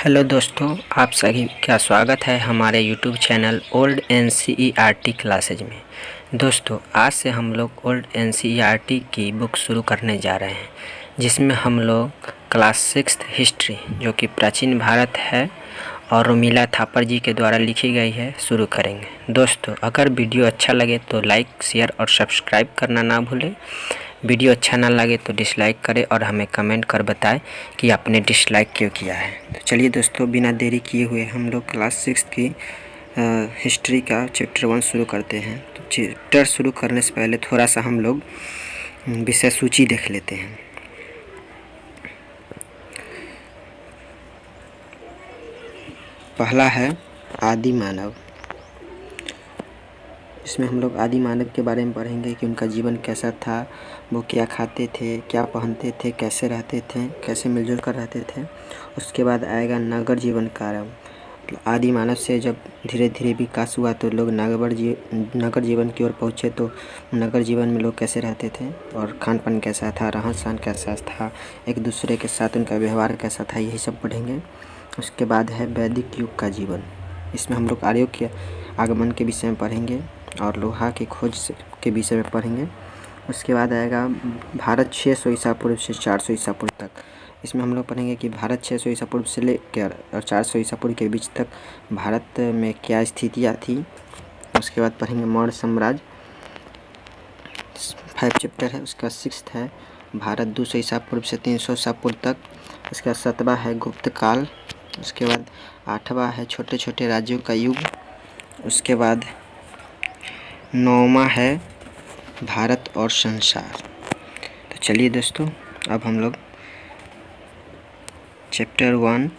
Hello दोस्तों, आप सभी का स्वागत है हमारे YouTube channel old NCERT classes में। दोस्तों, आज से हम लोग ओल्ड एनसीईआरटी की बुक शुरू करने जा रहे हैं, जिसमें हम लोग क्लास 6 हिस्ट्री, जो कि प्राचीन भारत है और रोमिला थापर जी के द्वारा लिखी गई है, शुरू करेंगे। दोस्तों, अगर वीडियो अच्छा लगे तो लाइक, शेयर और सब्सक्राइब करना ना भूलें। वीडियो अच्छा ना लगे तो डिसलाइक करें और हमें कमेंट कर बताएं कि आपने डिसलाइक क्यों किया है। तो चलिए दोस्तों, बिना देरी किए हुए हम लोग क्लास 6 की हिस्ट्री का चैप्टर 1 शुरू करते हैं। तो चैप्टर शुरू करने से पहले थोड़ा सा हम लोग विषय सूची देख लेते हैं। पहला है आदि मानव। इसमें हम लोग आदि मानव के बारे में पढ़ेंगे कि उनका जीवन कैसा था, वो क्या खाते थे, क्या पहनते थे, कैसे रहते थे, कैसे मिलजुल कर रहते थे। उसके बाद आएगा नगर जीवन कार्य। आदि मानव से जब धीरे धीरे विकास हुआ तो लोग नगर जीवन की ओर पहुँचे, तो नगर जीवन में लोग कैसे रहते थे और खान पान कैसा था, रहन सहन कैसा था, एक दूसरे के साथ उनका व्यवहार कैसा था, यही सब पढ़ेंगे। उसके बाद है वैदिक युग का जीवन। इसमें हम लोग आर्यों के आगमन के विषय में पढ़ेंगे और लोहा की खोज के विषय में पढ़ेंगे। उसके बाद आएगा भारत 600 ईसा पूर्व से 400 ईसा पूर्व तक। इसमें हम लोग पढ़ेंगे कि भारत 600 ईसा पूर्व से लेकर और 400 ईसा पूर्व के बीच तक भारत में क्या स्थितियाँ थी। उसके बाद पढ़ेंगे मौर्य साम्राज्य, 5 चैप्टर है। उसका 6th है भारत 200 ईसा पूर्व से 300 ईसा पूर्व तक। उसका 7वां है गुप्त काल। उसके बाद 8वां है छोटे छोटे राज्यों का युग। उसके बाद 9वां है भारत और संसार। तो चलिए दोस्तों, अब हम लोग चैप्टर 1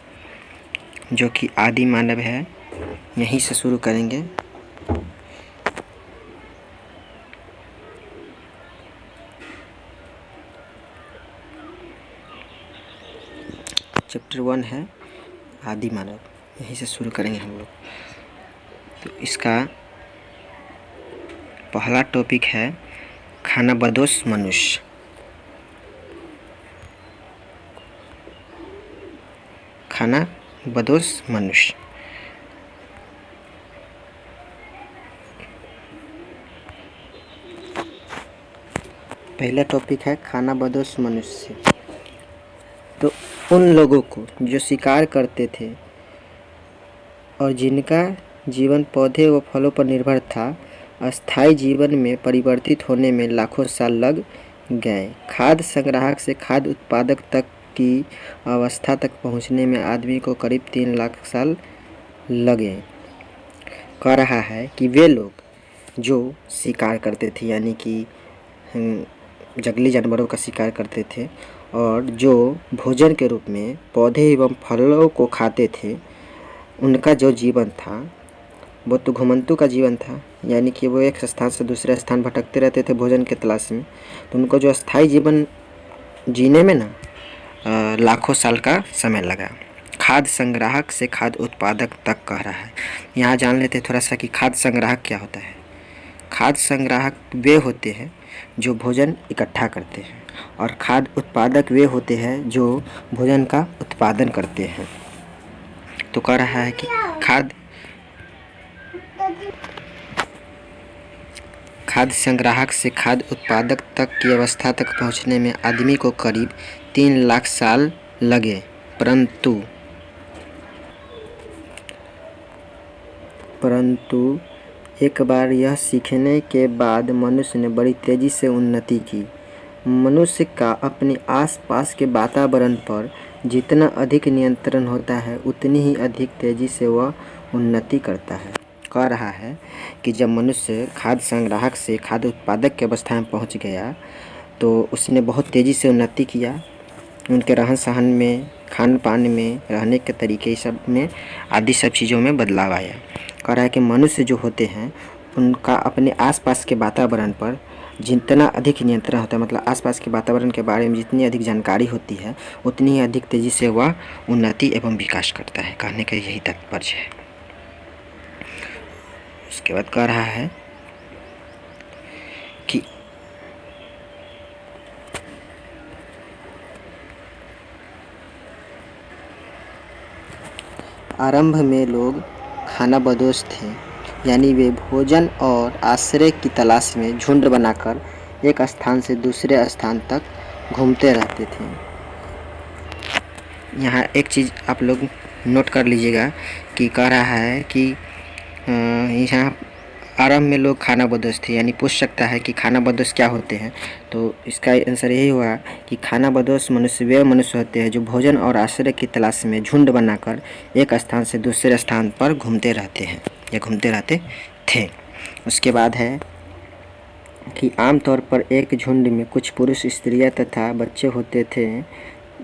जो कि आदि मानव है, यहीं से शुरू करेंगे। चैप्टर 1 है आदि मानव, यहीं से शुरू करेंगे हम लोग। तो इसका पहला टॉपिक है खानाबदोश मनुष्य। खानाबदोश मनुष्य। पहला टॉपिक है खानाबदोश मनुष्य। तो उन लोगों को जो शिकार करते थे और जिनका जीवन पौधे व फलों पर निर्भर था, अस्थायी जीवन में परिवर्तित होने में लाखों साल लग गए। खाद्य संग्राहक से खाद्य उत्पादक तक की अवस्था तक पहुंचने में आदमी को करीब 3 लाख साल लगे। कह रहा है कि वे लोग जो शिकार करते थे, यानी कि जंगली जानवरों का शिकार करते थे और जो भोजन के रूप में पौधे एवं फलों को खाते थे, उनका जो जीवन था वो तो घुमंतु का जीवन था, यानी कि वो एक स्थान से दूसरे स्थान भटकते रहते थे भोजन के तलाश में। तो उनको जो अस्थायी जीवन जीने में ना लाखों साल का समय लगा। खाद्य संग्राहक से खाद्य उत्पादक तक कह रहा है। यहाँ जान लेते थोड़ा सा कि खाद्य संग्राहक क्या होता है। खाद्य संग्राहक वे होते हैं जो भोजन इकट्ठा करते हैं और खाद्य उत्पादक वे होते हैं जो भोजन का उत्पादन करते हैं। तो कह रहा है कि खाद्य संग्राहक से खाद्य उत्पादक तक की अवस्था तक पहुंचने में आदमी को करीब 3 लाख साल लगे, परंतु एक बार यह सीखने के बाद मनुष्य ने बड़ी तेज़ी से उन्नति की। मनुष्य का अपने आसपास के वातावरण पर जितना अधिक नियंत्रण होता है, उतनी ही अधिक तेज़ी से वह उन्नति करता है। कह रहा है कि जब मनुष्य खाद्य संग्राहक से खाद्य उत्पादक की अवस्था में पहुंच गया तो उसने बहुत तेज़ी से उन्नति किया। उनके रहन सहन में, खान पान में, रहने के तरीके सब में आदि सब चीज़ों में बदलाव आया। कह रहा है कि मनुष्य जो होते हैं उनका अपने आसपास के वातावरण पर जितना अधिक नियंत्रण होता है, मतलब आसपास के वातावरण के बारे में जितनी अधिक जानकारी होती है, उतनी ही अधिक तेज़ी से वह उन्नति एवं विकास करता है। कहने का यही तात्पर्य है। उसके बाद कह रहा है कि आरंभ में लोग खानाबदोश थे, यानी वे भोजन और आश्रय की तलाश में झुंड बनाकर एक स्थान से दूसरे स्थान तक घूमते रहते थे। यहाँ एक चीज़ आप लोग नोट कर लीजिएगा कि कह रहा है कि यहाँ आरंभ में लोग खानाबदोश थे, यानी पूछ सकता है कि खानाबदोश क्या होते हैं। तो इसका आंसर यही हुआ कि खानाबदोश मनुष्य वे मनुष्य होते हैं जो भोजन और आश्रय की तलाश में झुंड बनाकर एक स्थान से दूसरे स्थान पर घूमते रहते हैं या घूमते रहते थे। उसके बाद है कि आमतौर पर एक झुंड में कुछ पुरुष, स्त्रियां तथा बच्चे होते थे।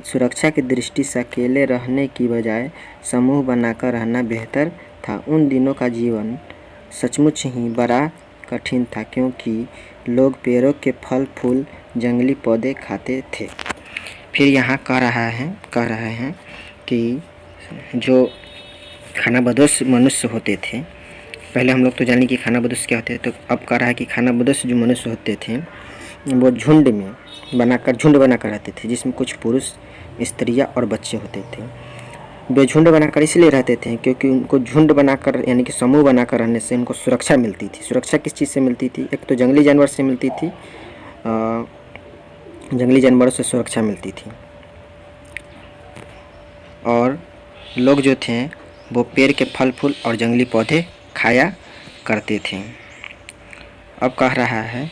सुरक्षा की दृष्टि से अकेले रहने की बजाय समूह बनाकर रहना बेहतर था। उन दिनों का जीवन सचमुच ही बड़ा कठिन था, क्योंकि लोग पेड़ों के फल फूल, जंगली पौधे खाते थे। फिर यहाँ कह रहे हैं कि जो खानाबदोश मनुष्य होते थे, पहले हम लोग तो जाने कि खानाबदोश क्या होते थे, तो अब कह रहा है कि खानाबदोश जो मनुष्य होते थे वो झुंड बनाकर रहते थे, जिसमें कुछ पुरुष, स्त्रियां और बच्चे होते थे। वे झुंड बनाकर इसलिए रहते थे क्योंकि उनको झुंड बनाकर यानी कि समूह बनाकर रहने से उनको सुरक्षा मिलती थी। सुरक्षा किस चीज़ से मिलती थी? एक तो जंगली जानवर से मिलती थी, जंगली जानवरों से सुरक्षा मिलती थी, और लोग जो थे वो पेड़ के फल फूल और जंगली पौधे खाया करते थे। अब कह रहा है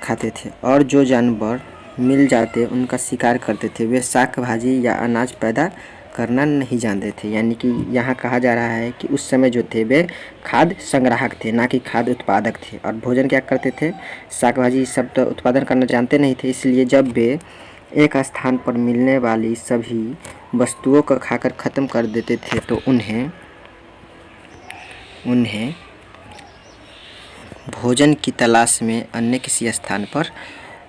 खाते थे, और जो जानवर मिल जाते उनका शिकार करते थे। वे शाक भाजी या अनाज पैदा करना नहीं जानते थे, यानी कि यहाँ कहा जा रहा है कि उस समय जो थे वे खाद्य संग्राहक थे, ना कि खाद्य उत्पादक थे। और भोजन क्या करते थे? शाक भाजी सब तो उत्पादन करना जानते नहीं थे, इसलिए जब वे एक स्थान पर मिलने वाली सभी वस्तुओं को खाकर ख़त्म कर देते थे तो उन्हें भोजन की तलाश में अन्य किसी स्थान पर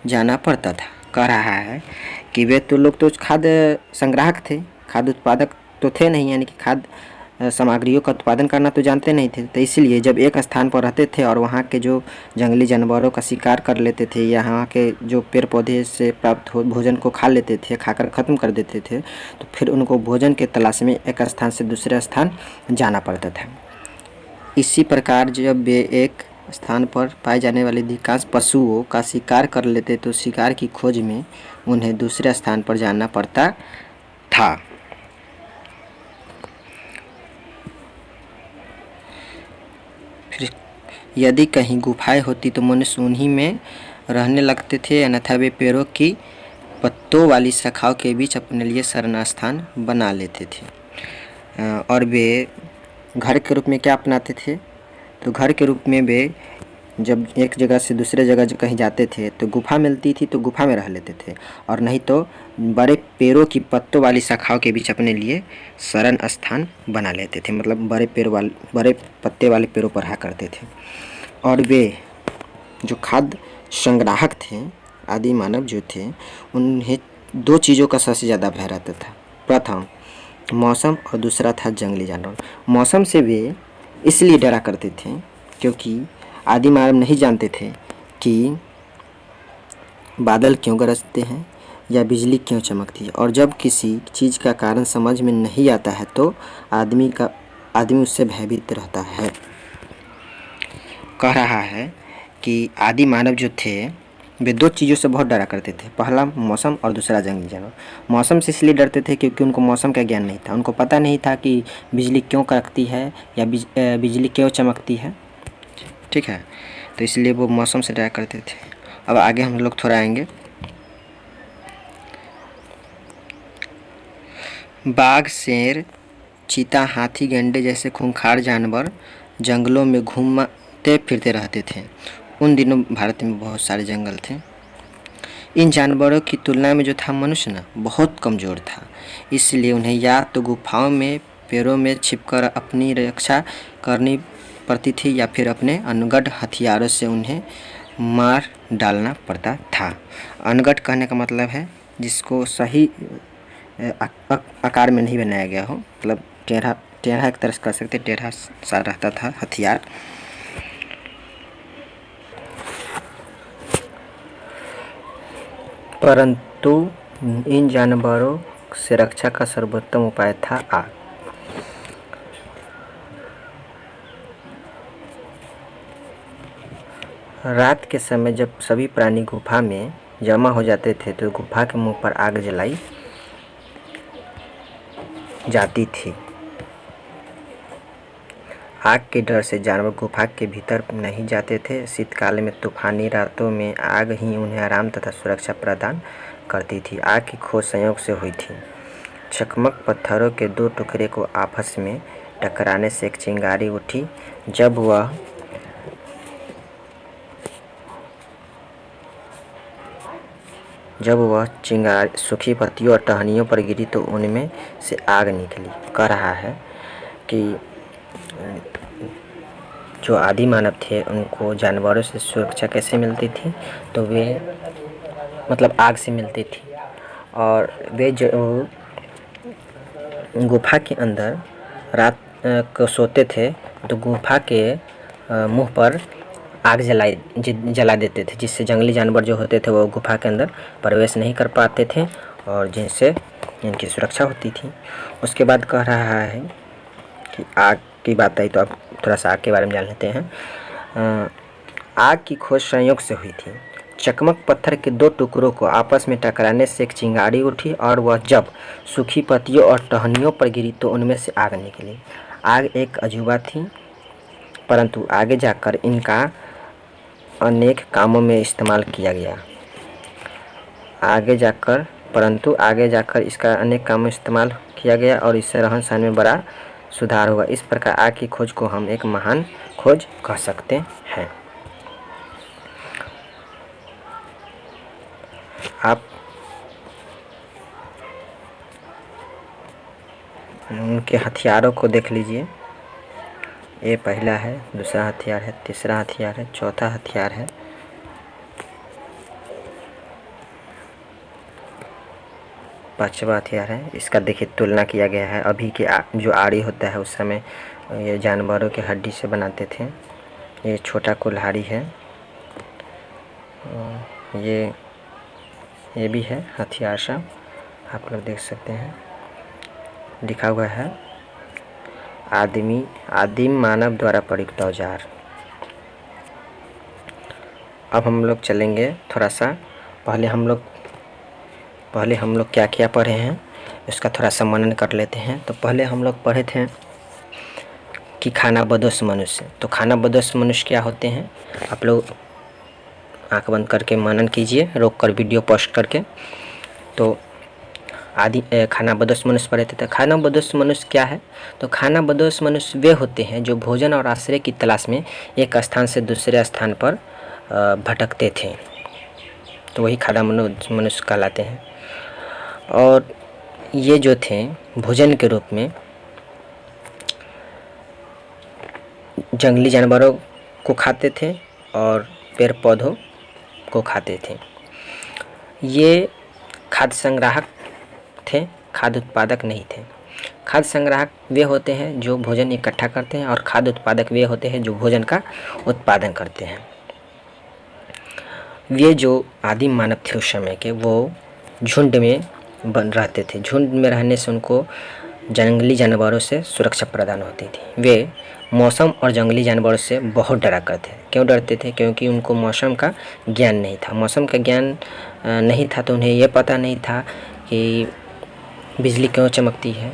जाना पड़ता था। कह रहा है कि वे तो लोग तो खाद्य संग्राहक थे, खाद्य उत्पादक तो थे नहीं, यानी कि खाद्य सामग्रियों का उत्पादन करना तो जानते नहीं थे। तो इसलिए जब एक स्थान पर रहते थे और वहाँ के जो जंगली जानवरों का शिकार कर लेते थे, यहाँ के जो पेड़ पौधे से प्राप्त भोजन को खा लेते थे, खाकर ख़त्म कर देते थे, तो फिर उनको भोजन के तलाश में एक स्थान से दूसरे स्थान जाना पड़ता था। इसी प्रकार जब वे एक स्थान पर पाए जाने वाले अधिकांश पशुओं का शिकार कर लेते तो शिकार की खोज में उन्हें दूसरे स्थान पर जाना पड़ता था। फिर यदि कहीं गुफाएं होती तो मनुष्य उन्हीं में रहने लगते थे, अन्यथा वे पेड़ों की पत्तों वाली शाखाओं के बीच अपने लिए शरण स्थान बना लेते थे। और वे घर के रूप में क्या अपनाते थे? तो घर के रूप में वे जब एक जगह से दूसरे जगह कहीं जाते थे तो गुफा मिलती थी तो गुफा में रह लेते थे, और नहीं तो बड़े पेड़ों की पत्तों वाली शाखाओं के बीच अपने लिए शरण स्थान बना लेते थे, मतलब बड़े पत्ते वाले पेड़ों पर रहा करते थे। और वे जो खाद्य संग्राहक थे, आदि मानव जो थे, उन्हें दो चीज़ों का सबसे ज़्यादा भय रहता था। प्रथम मौसम और दूसरा था जंगली जानवर। मौसम से वे इसलिए डरा करते थे क्योंकि आदि मानव नहीं जानते थे कि बादल क्यों गरजते हैं या बिजली क्यों चमकती है, और जब किसी चीज़ का कारण समझ में नहीं आता है तो आदमी उससे भयभीत रहता है। कह रहा है कि आदि मानव जो थे वे दो चीज़ों से बहुत डरा करते थे, पहला मौसम और दूसरा जंगली जानवर। मौसम से इसलिए डरते थे क्योंकि उनको मौसम का ज्ञान नहीं था, उनको पता नहीं था कि बिजली क्यों कड़कती है या बिजली क्यों चमकती है, ठीक है, तो इसलिए वो मौसम से डरा करते थे। अब आगे हम लोग थोड़ा आएंगे। बाघ, शेर, चीता, हाथी, गैंडे जैसे खूंखार जानवर जंगलों में घूमते फिरते रहते थे। उन दिनों भारत में बहुत सारे जंगल थे। इन जानवरों की तुलना में जो था मनुष्य ना बहुत कमज़ोर था, इसलिए उन्हें या तो गुफाओं में पेड़ों में छिपकर अपनी रक्षा करनी पड़ती थी या फिर अपने अनगढ़ हथियारों से उन्हें मार डालना पड़ता था। अनगढ़ कहने का मतलब है जिसको सही आकार में नहीं बनाया गया हो, मतलब टेढ़ा एक तरह से कह सकते, टेढ़ा सा रहता था हथियार। परंतु इन जानवरों से रक्षा का सर्वोत्तम उपाय था आग। रात के समय जब सभी प्राणी गुफा में जमा हो जाते थे तो गुफा के मुंह पर आग जलाई जाती थी। आग के डर से जानवर गुफा के भीतर नहीं जाते थे। शीतकाल में तूफानी रातों में आग ही उन्हें आराम तथा सुरक्षा प्रदान करती थी। आग की खोज संयोग से हुई थी। चकमक पत्थरों के दो टुकड़े को आपस में टकराने से एक चिंगारी उठी। जब वह चिंगारी सूखी पत्तियों और टहनियों पर गिरी तो उनमें से आग निकली। कह रहा है कि जो आदि मानव थे उनको जानवरों से सुरक्षा कैसे मिलती थी, तो वे मतलब आग से मिलती थी। और वे जो गुफा के अंदर रात को सोते थे तो गुफा के मुंह पर आग जला देते थे, जिससे जंगली जानवर जो होते थे वो गुफा के अंदर प्रवेश नहीं कर पाते थे और जिनसे इनकी सुरक्षा होती थी। उसके बाद कह रहा है कि आग की बात आई तो अब थोड़ा सा आग के बारे में जान लेते हैं। आग की खोज संयोग से हुई थी। चकमक पत्थर के दो टुकड़ों को आपस में टकराने से एक चिंगारी उठी और वह जब सूखी पत्तियों और टहनियों पर गिरी तो उनमें से आग निकली। आग एक अजूबा थी, परंतु आगे जाकर इनका अनेक कामों में इस्तेमाल किया गया। आगे जाकर इसका अनेक कामों में इस्तेमाल किया गया और इससे रहन सहन में बड़ा सुधार हुआ। इस प्रकार आग की खोज को हम एक महान खोज कह सकते हैं। आप उनके हथियारों को देख लीजिए। ये पहला है, दूसरा हथियार है, तीसरा हथियार है, चौथा हथियार है, पांचवा हथियार है। इसका देखिए तुलना किया गया है। अभी के जो आड़ी होता है उस समय ये जानवरों के हड्डी से बनाते थे। ये छोटा कुल्हाड़ी है। ये भी है हथियार सा, आप लोग देख सकते हैं। लिखा हुआ है आदिम मानव द्वारा प्रयुक्त औजार। अब हम लोग चलेंगे थोड़ा सा, पहले हम लोग क्या क्या पढ़े हैं इसका थोड़ा सा मनन कर लेते हैं। तो पहले हम लोग पढ़े थे कि खानाबदोश मनुष्य। तो खानाबदोश मनुष्य क्या होते हैं, आप लोग आंख बंद करके मनन कीजिए, रोक कर वीडियो पोस्ट करके। तो खानाबदोश मनुष्य पढ़े थे। तो खानाबदोश मनुष्य क्या है, तो खानाबदोश मनुष्य वे होते हैं जो भोजन और आश्रय की तलाश में एक स्थान से दूसरे स्थान पर भटकते थे, तो वही खानाबदोश मनुष्य कहलाते हैं। और ये जो थे भोजन के रूप में जंगली जानवरों को खाते थे और पेड़ पौधों को खाते थे। ये खाद्य संग्राहक थे, खाद्य उत्पादक नहीं थे। खाद्य संग्राहक वे होते हैं जो भोजन इकट्ठा करते हैं और खाद्य उत्पादक वे होते हैं जो भोजन का उत्पादन करते हैं। वे जो आदिम मानव थे उस समय के, वो झुंड में रहते थे। झुंड में रहने से उनको जंगली जानवरों से सुरक्षा प्रदान होती थी। वे मौसम और जंगली जानवरों से बहुत डरा करते थे। क्यों डरते थे, क्योंकि उनको मौसम का ज्ञान नहीं था। मौसम का ज्ञान नहीं था तो उन्हें यह पता नहीं था कि बिजली क्यों चमकती है,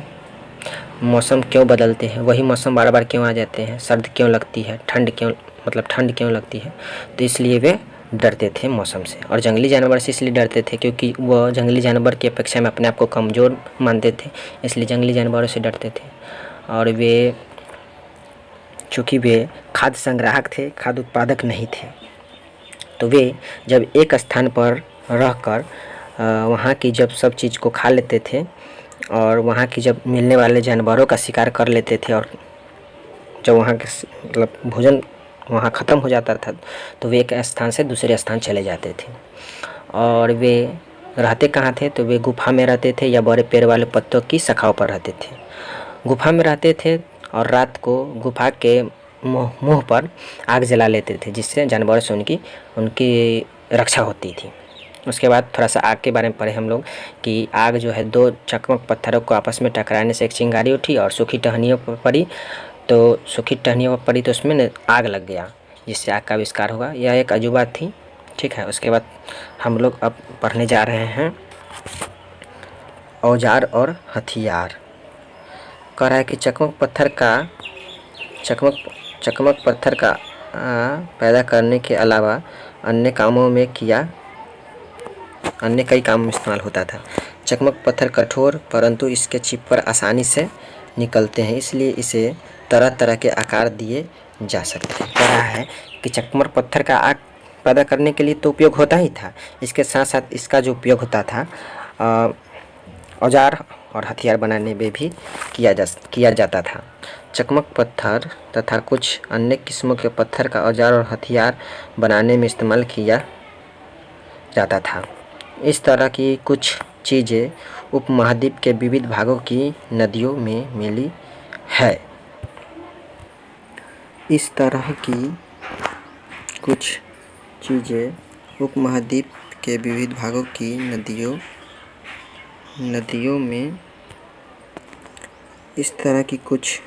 मौसम क्यों बदलते हैं, वही मौसम बार बार क्यों आ जाते हैं, सर्द क्यों लगती है, ठंड क्यों लगती है। तो इसलिए वे डरते थे मौसम से। और जंगली जानवर से इसलिए डरते थे क्योंकि वह जंगली जानवर की अपेक्षा में अपने आप को कमज़ोर मानते थे, इसलिए जंगली जानवरों से डरते थे। और वे चूँकि वे खाद्य संग्राहक थे, खाद्य उत्पादक नहीं थे, तो वे जब एक स्थान पर रहकर वहाँ की जब सब चीज़ को खा लेते थे और वहाँ की जब मिलने वाले जानवरों का शिकार कर लेते थे और जब वहाँ के मतलब भोजन वहाँ ख़त्म हो जाता था तो वे एक स्थान से दूसरे स्थान चले जाते थे। और वे रहते कहाँ थे, तो वे गुफा में रहते थे या बड़े पेड़ वाले पत्तों की शाखाओं पर रहते थे। गुफा में रहते थे और रात को गुफा के मुंह पर आग जला लेते थे, जिससे जानवरों से उनकी रक्षा होती थी। उसके बाद थोड़ा सा आग के बारे में पढ़े हम लोग कि आग जो है दो चकमक पत्थरों को आपस में टकराने से एक चिंगारी उठी और सूखी टहनियों पर पड़ी। तो सूखी टहनियों पर पड़ी तो उसमें आग लग गया। जिससे आग का आविष्कार हुआ। यह एक अजूबा थी, ठीक है। उसके बाद हम लोग अब पढ़ने जा रहे हैं औजार और हथियार। कह रहा है कि चकमक पत्थर का पैदा करने के अलावा अन्य कई कामों में इस्तेमाल होता था। चकमक पत्थर कठोर परंतु इसके चिप पर आसानी से निकलते हैं, इसलिए इसे तरह तरह के आकार दिए जा सकते हैं। कह रहा है कि चकमक पत्थर का आग पैदा करने के लिए तो उपयोग होता ही था, इसके साथ साथ इसका जो उपयोग होता था औजार और हथियार बनाने में भी किया जाता था। चकमक पत्थर तथा कुछ अन्य किस्मों के पत्थर का औजार और हथियार बनाने में इस्तेमाल किया जाता था। इस तरह की कुछ चीज़ें उपमहाद्वीप के विविध भागों की नदियों में मिली है। इस तरह की कुछ चीज़ें उपमहाद्वीप के विविध भागों की नदियों में इस तरह की कुछ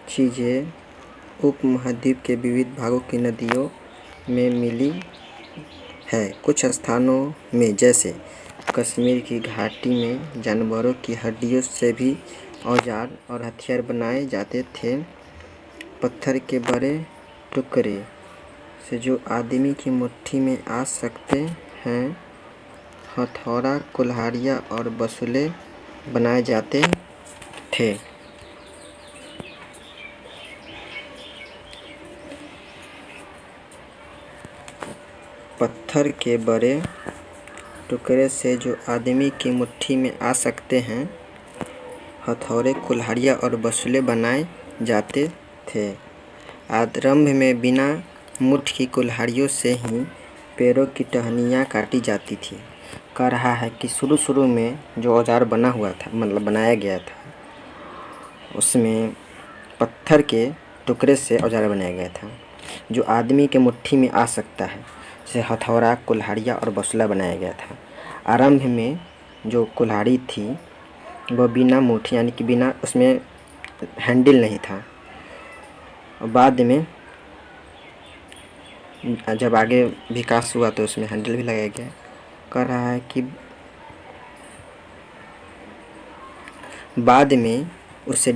चीज़ें उपमहाद्वीप के विविध भागों की नदियों में मिली है। कुछ स्थानों में जैसे कश्मीर की घाटी में जानवरों की हड्डियों से भी औजार और हथियार बनाए जाते थे। पत्थर के बड़े टुकड़े से जो आदमी की मुट्ठी में आ सकते हैं, हथौड़ा, कुल्हाड़ियाँ और बसूले बनाए जाते थे। पत्थर के बड़े टुकड़े से जो आदमी की मुट्ठी में आ सकते हैं, हथौड़े, कुल्हाड़ियाँ और बसूले बनाए जाते थे। आरंभ में बिना मुठ की कुल्हाड़ियों से ही पेड़ों की टहनियाँ काटी जाती थी। कह रहा है कि शुरू में जो औजार बना हुआ था, मतलब बनाया गया था, उसमें पत्थर के टुकड़े से औजार बनाया गया था जो आदमी के मुट्ठी में आ सकता है, जैसे हथौड़ा, कुल्हाड़ियाँ और बसूला बनाया गया था। आरंभ में जो कुल्हाड़ी थी वह बिना मुट्ठी यानी कि बिना, उसमें हैंडल नहीं था। बाद में जब आगे विकास हुआ तो उसमें हैंडल भी लगाया गया। कह रहा है कि बाद में उसे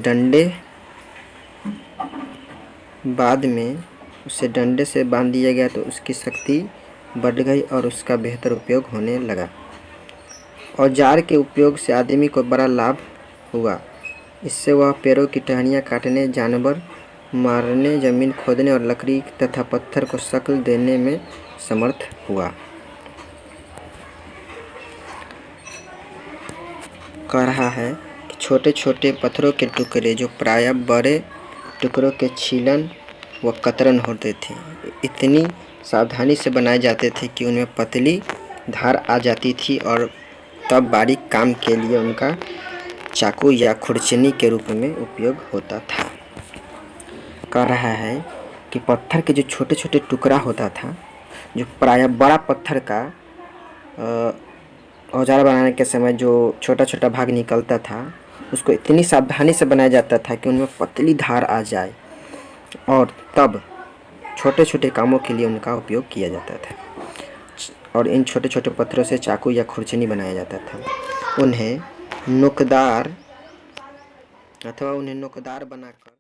डंडे से बांध दिया गया तो उसकी शक्ति बढ़ गई और उसका बेहतर उपयोग होने लगा। औजार के उपयोग से आदमी को बड़ा लाभ हुआ। इससे वह पेड़ों की टहनियाँ काटने, जानवर मारने, जमीन खोदने और लकड़ी तथा पत्थर को शक्ल देने में समर्थ हुआ। कह रहा है कि छोटे छोटे पत्थरों के टुकड़े जो प्रायः बड़े टुकड़ों के छीलन व कतरन होते थे, इतनी सावधानी से बनाए जाते थे कि उनमें पतली धार आ जाती थी और तब बारीक काम के लिए उनका चाकू या खुरचनी के रूप में उपयोग होता था। कह रहा है कि पत्थर के जो छोटे छोटे टुकड़ा होता था, जो प्रायः बड़ा पत्थर का औजार बनाने के समय जो छोटा छोटा भाग निकलता था, उसको इतनी सावधानी से बनाया जाता था कि उनमें पतली धार आ जाए और तब छोटे छोटे कामों के लिए उनका उपयोग किया जाता था। और इन छोटे छोटे पत्थरों से चाकू या खुरचनी बनाया जाता था। उन्हें नोकदार बनाकर